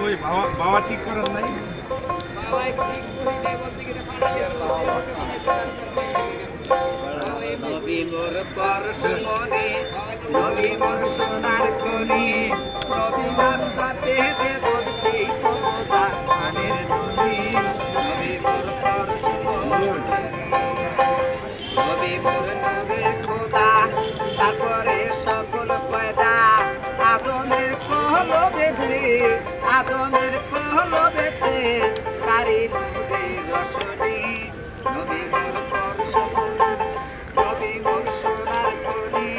কই বাবা ঠিক করেন নাই? নবী মোর পরশমণি, নবী মোর সোনার খনি, নবী নাম জাপে দে দর্শি তোরা খানের নদী। নবী মোর পরশমণি, নবী মোর নূরে খোদা, তারপরে সকল পয়দা। আদমের কলবেতে, আদমের কলবেতে তারি নূরে রশনি। নবী মোর পরশমণি, নবী মোর সোনার খনি,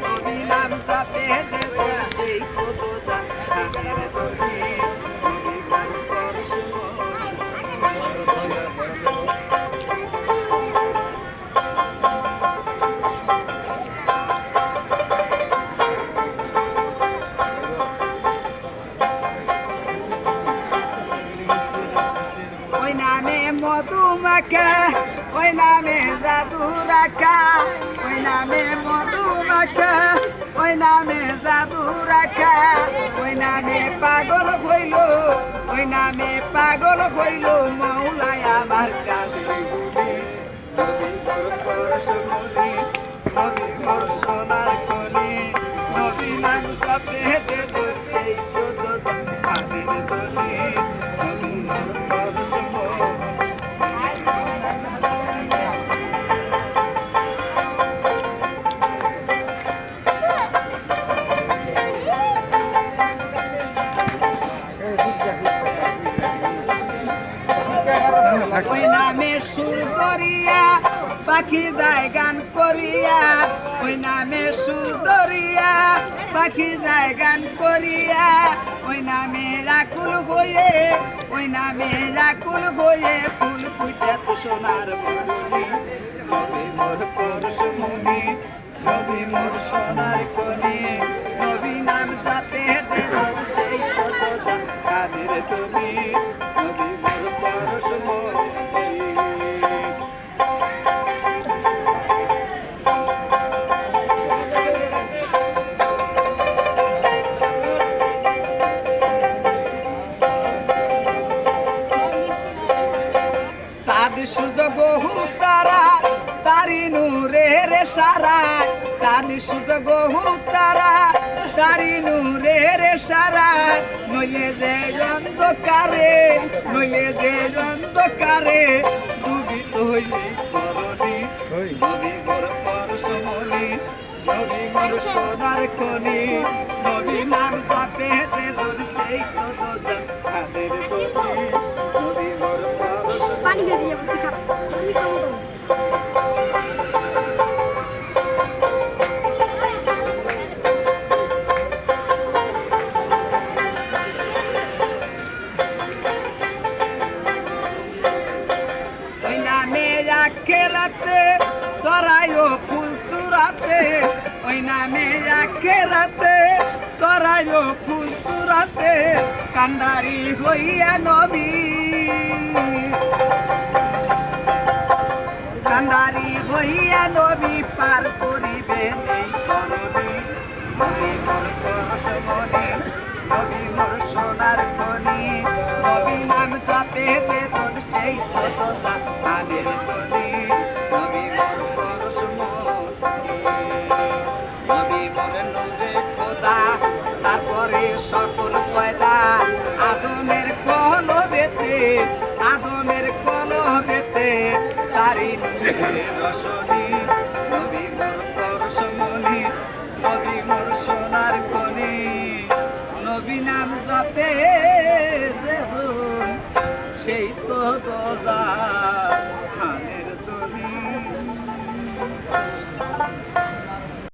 নবী নাম জাপে দে দর্শি তোরা খানের নদী। নবী মোর পরশমণি। ওই নামে মধু মাখা, ওই নামে জাদু রাখা, ওই নামে মধু মাখা, ওই নামে জাদু রাখা, ওই নামে পাগল হইল, ওই নামে পাগল হইল মৌলাই আমার কাঁদে গুলি। নবী মোর পরশমণি, নবী মোর সোনার খনি, নবী নাম জাপে দে দর্শি তোরা খানের নদী। নবী মোর পরশমণি। ওই নামে সুর দরিয়া পাখি যায় গান করিয়া, ওই নামে সুর দরিয়া পাখি যায় গান করিয়া, ওই নামে রাকুল হয়ে, ওই নামে রাকুল হয়ে ফুল ফুটে সোনার ফুলি। নবী মোর পরশমণি, নবী মোর সোনার খনি, নবী নাম জাপে দে সেই তোরা কাদের তুমি। নবী মোর পরশমণি। চাঁদ সূর্য বহু তারা তারি নূরের সারা, চাঁদ সূর্য বহু তারা তারি নূরের সারা। নইলে যে অন্ধকারে, নইলে যে অন্ধকারে ডুবিত হইলে করণি। নবী মোর পরশমণি, নবী মোর সোনার খনি, নবী নাম জাপে দে দর্শি তোরা খানের নদী। নবী মোর পরশমণি। পানি দিয়ে দিয়ে খারাপ আমি খাবো তো। ওই নামে আখেরাতে তোরাইও ফুল সুরাতে, ওই নামে আখেরাতে তোরাইও ফুল সুরাতে কান্দারি হইয়া নবী, কান্দারি হইয়া নবী পার করিবে নেই করবি। নবী মোর পরশমণি, নবী মোর সোনার খনি, নবী নাম জাপে দে সেই তোরা খানের নদী। নবী মোর পরশমণি, নবী মোর নূরে খোদা, তারপরে সকল পয়দা। আদমের কলবেতে, আদমের কলবেতে তারি নূরে রশনি। নবী মোর পরশমণি, নবী মোর সোনার খনি, নবী নাম জাপে যে সেই তো দোজা